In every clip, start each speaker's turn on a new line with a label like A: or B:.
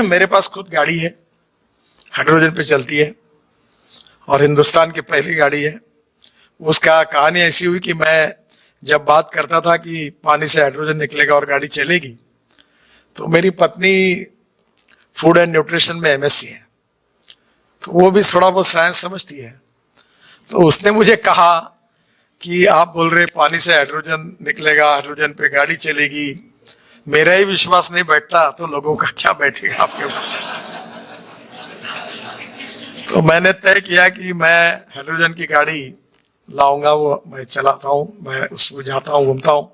A: मेरे पास खुद गाड़ी है, हाइड्रोजन पे चलती है और हिंदुस्तान की पहली गाड़ी है। उसका कहानी ऐसी हुई कि मैं जब बात करता था कि पानी से हाइड्रोजन निकलेगा और गाड़ी चलेगी, तो मेरी पत्नी फूड एंड न्यूट्रिशन में एमएससी है, तो वो भी थोड़ा बहुत साइंस समझती है। तो उसने मुझे कहा कि आप बोल रहे पानी से हाइड्रोजन निकलेगा, हाइड्रोजन पे गाड़ी चलेगी, मेरा ही विश्वास नहीं बैठता तो लोगों का क्या बैठेगा आपके ऊपर। तो मैंने तय किया कि मैं हाइड्रोजन की गाड़ी लाऊंगा, वो मैं चलाता हूँ, मैं उसमें जाता हूँ, घूमता हूँ,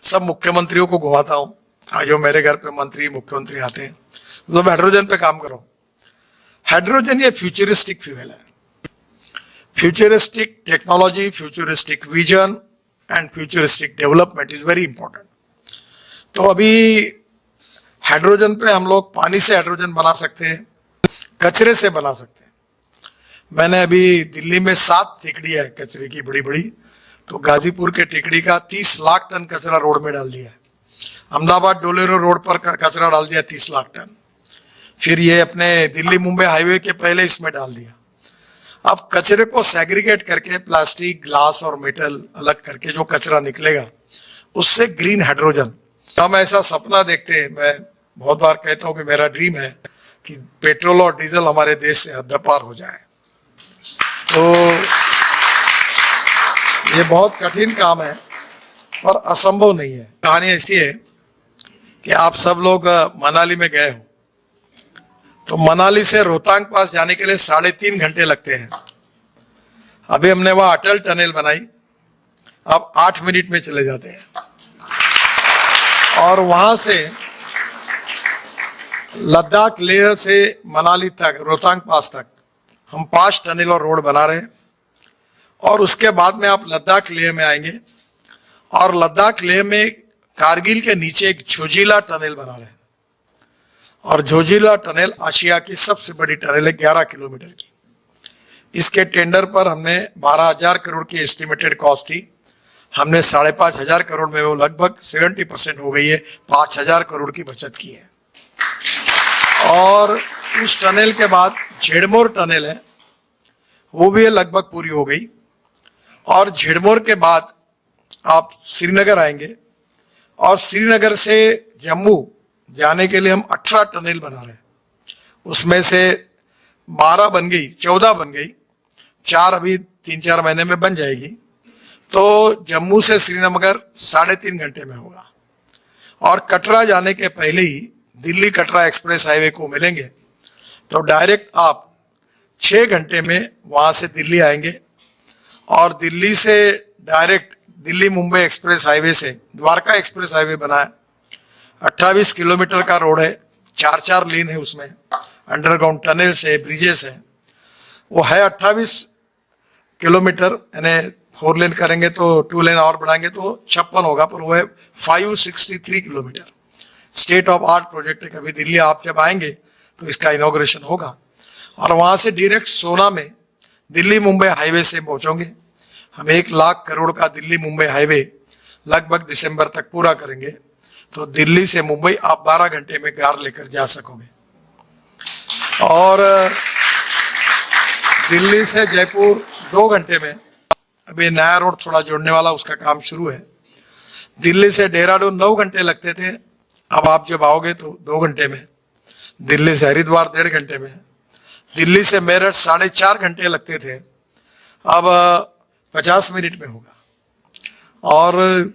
A: सब मुख्यमंत्रियों को घुमाता हूँ। आज जो मेरे घर पे मंत्री मुख्यमंत्री आते हैं, मतलब हाइड्रोजन पे काम करो। हाइड्रोजन ये फ्यूचरिस्टिक फ्यूल है, futuristic technology, futuristic vision and futuristic development is very important. तो अभी हाइड्रोजन पे हम लोग पानी से हाइड्रोजन बना सकते हैं, कचरे से बना सकते हैं। मैंने अभी दिल्ली में 7 टेकड़ी है कचरे की बड़ी बड़ी, तो गाजीपुर के टेकड़ी का 30 लाख टन कचरा रोड में डाल दिया है। अहमदाबाद डोलेरो रोड पर कचरा डाल दिया 30 लाख टन। फिर ये अपने दिल्ली मुंबई हाईवे के पहले इसमें डाल दिया। अब कचरे को सेग्रीगेट करके प्लास्टिक, ग्लास और मेटल अलग करके जो कचरा निकलेगा उससे ग्रीन हाइड्रोजन। हम ऐसा सपना देखते हैं, मैं बहुत बार कहता हूं कि मेरा ड्रीम है कि पेट्रोल और डीजल हमारे देश से हद पार हो जाए। तो ये बहुत कठिन काम है और असंभव नहीं है। कहानी ऐसी है कि आप सब लोग मनाली में गए हो, तो मनाली से रोहतांग पास जाने के लिए 3.5 घंटे लगते हैं। अभी हमने वहां अटल टनल बनाई, अब 8 मिनट में चले जाते हैं। और वहां से लद्दाख लेह से मनाली तक, रोहतांग पास तक हम 5 टनल और रोड बना रहे हैं। और उसके बाद में आप लद्दाख लेह में आएंगे और लद्दाख लेह में कारगिल के नीचे एक झोजिला टनल बना रहे हैं। और झोजिला टनल आशिया की सबसे बड़ी टनल है, 11 किलोमीटर की। इसके टेंडर पर हमने 12,000 करोड़ की एस्टिमेटेड कॉस्ट थी, हमने 5,500 करोड़ में वो लगभग 70% हो गई है, 5,000 करोड़ की बचत की है। और उस टनल के बाद झेड़मोर टनल है, वो भी लगभग पूरी हो गई। और झेड़मोर के बाद आप श्रीनगर आएंगे और श्रीनगर से जम्मू जाने के लिए हम 18 टनल बना रहे हैं। उसमें से 12 बन गई, 14 बन गई, 4 अभी 3-4 महीने में बन जाएगी। तो जम्मू से श्रीनगर 3.5 घंटे में होगा। और कटरा जाने के पहले ही दिल्ली कटरा एक्सप्रेस हाईवे को मिलेंगे, तो डायरेक्ट आप 6 घंटे में वहां से दिल्ली आएंगे। और दिल्ली से direct Delhi Mumbai express highway से द्वारका एक्सप्रेस हाईवे बना है, 28 किलोमीटर का रोड है, 4-4 लेन है उसमें, अंडरग्राउंड टनल से, ब्रिजेस है। वो है 28 किलोमीटर, यानी 4 लेन करेंगे तो 2 लेन और बढ़ाएंगे तो 56 होगा, पर वो है 563 kilometre. State of art project है। कभी दिल्ली आप जब आएंगे तो इसका इनॉग्रेशन होगा। और वहां से डायरेक्ट सोना में दिल्ली मुंबई हाईवे से पहुंचोगे। हम 1 लाख करोड़ का दिल्ली मुंबई हाईवे लगभग दिसंबर तक पूरा करेंगे, तो दिल्ली से मुंबई आप 12 घंटे में कार लेकर जा सकोगे। और दिल्ली से जयपुर 2 घंटे में, अभी नया रोड थोड़ा जोड़ने वाला, उसका काम शुरू है। दिल्ली से देहरादून 9 घंटे लगते थे, अब आप जब आओगे तो 2 घंटे में। दिल्ली से हरिद्वार 1.5 घंटे में। दिल्ली से मेरठ 4.5 घंटे लगते थे, अब 50 मिनट में होगा। और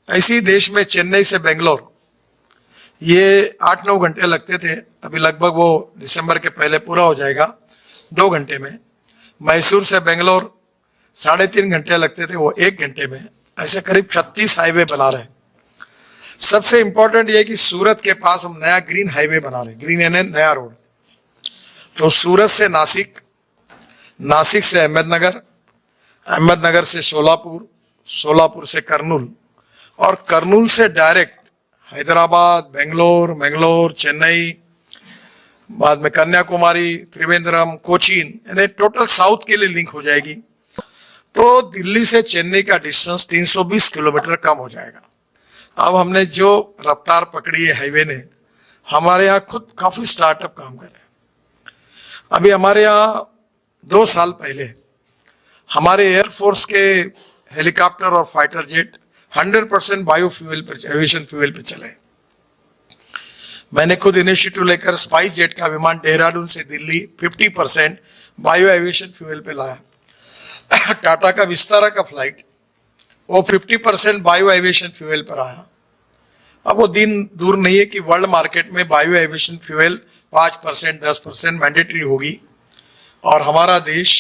A: ऐसी देश में चेन्नई से बेंगलोर ये 8-9 घंटे लगते थे, अभी लगभग वो दिसंबर के पहले पूरा हो जाएगा 2 घंटे में। मैसूर से बेंगलोर 3.5 घंटे लगते थे, वो 1 घंटे में। ऐसे करीब 36 हाईवे बना रहे हैं। सबसे इंपॉर्टेंट ये कि सूरत के पास हम नया ग्रीन हाईवे बना रहे हैं, ग्रीन यानी नया रोड। तो सूरत से नासिक, नासिक से अहमदनगर, अहमदनगर से सोलापुर, सोलापुर से कर्नूल, और कर्नूल से डायरेक्ट हैदराबाद, बेंगलोर, मंगलोर, चेन्नई, बाद में कन्याकुमारी, त्रिवेंद्रम, कोचीन, यानी टोटल साउथ के लिए लिंक हो जाएगी। तो दिल्ली से चेन्नई का डिस्टेंस 320 किलोमीटर कम हो जाएगा। अब हमने जो रफ्तार पकड़ी है हाईवे ने, हमारे यहाँ खुद काफी स्टार्टअप काम कर रहे हैं। अभी हमारे यहाँ 2 साल पहले हमारे एयरफोर्स के हेलीकॉप्टर और फाइटर जेट 100% बायोफ्यूल पर, एविएशन फ्यूल पे चले। मैंने खुद इनिशिएटिव लेकर स्पाइस जेट का विमान देहरादून से दिल्ली 50% बायो एविएशन फ्यूल पे लाया। टाटा का विस्तारा का फ्लाइट वो 50% बायो एविएशन फ्यूल पर आया। अब वो दिन दूर नहीं है कि वर्ल्ड मार्केट में बायो एविएशन फ्यूल 5% 10% मैंडेटरी होगी और हमारा देश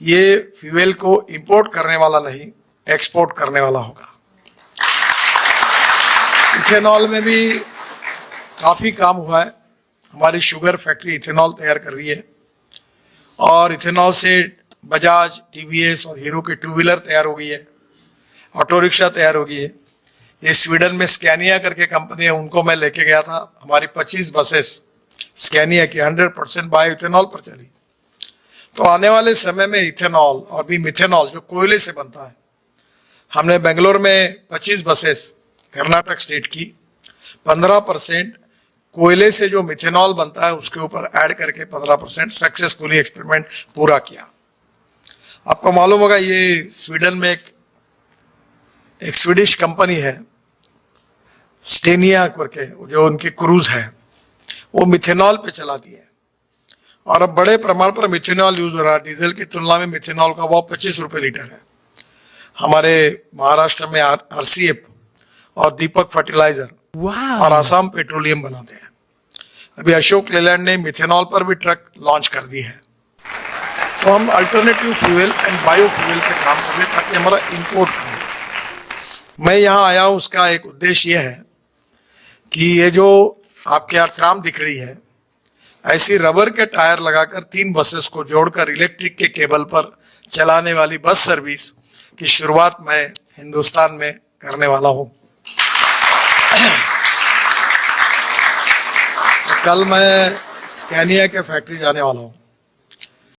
A: ये फ्यूल को इंपोर्ट करने वाला नहीं, एक्सपोर्ट करने वाला होगा। इथेनॉल में भी काफी काम हुआ है। हमारी शुगर फैक्ट्री इथेनॉल तैयार कर रही है और इथेनॉल से बजाज, टीवीएस और हीरो के 2 व्हीलर तैयार हो गई है, ऑटो रिक्शा तैयार हो गई है। ये स्वीडन में स्कैनिया करके कंपनी है, उनको मैं लेके गया था। हमारी 25 बसेस स्कैनिया की 100% बायो इथेनॉल पर चली। तो आने वाले समय में इथेनॉल और भी मिथेनॉल जो कोयले से बनता है, हमने बेंगलोर में 25 बसेस कर्नाटक स्टेट की 15% कोयले से जो मिथेनॉल बनता है उसके ऊपर ऐड करके 15% सक्सेसफुली एक्सपेरिमेंट पूरा किया। आपको मालूम होगा ये स्वीडन में एक स्वीडिश कंपनी है स्टेनिया करके, जो उनकी क्रूज है वो मिथेनॉल पे चलाती है और अब बड़े प्रमाण पर मिथेनॉल यूज हो रहा है। डीजल की तुलना में मिथेनॉल का भाव 25 रुपए लीटर है। हमारे महाराष्ट्र में आरसीएफ और दीपक फर्टिलाइजर और आसाम पेट्रोलियम बनाते हैं। अभी अशोक लेलैंड ने मिथेनॉल पर भी ट्रक लॉन्च कर दी है। तो हम alternative fuel and bio fuel पे काम कर रहे हैं ताकि हमारा इंपोर्ट हो। मैं यहाँ आया हूँ, उसका एक उद्देश्य यह है कि ये जो आपके यहाँ ट्राम दिख रही है, ऐसी रबर के टायर लगाकर 3 बसेस को जोड़कर इलेक्ट्रिक के केबल पर चलाने वाली बस सर्विस की शुरुआत मैं हिंदुस्तान में करने वाला हूँ। कल मैं स्कैनिया के फैक्ट्री जाने वाला हूँ।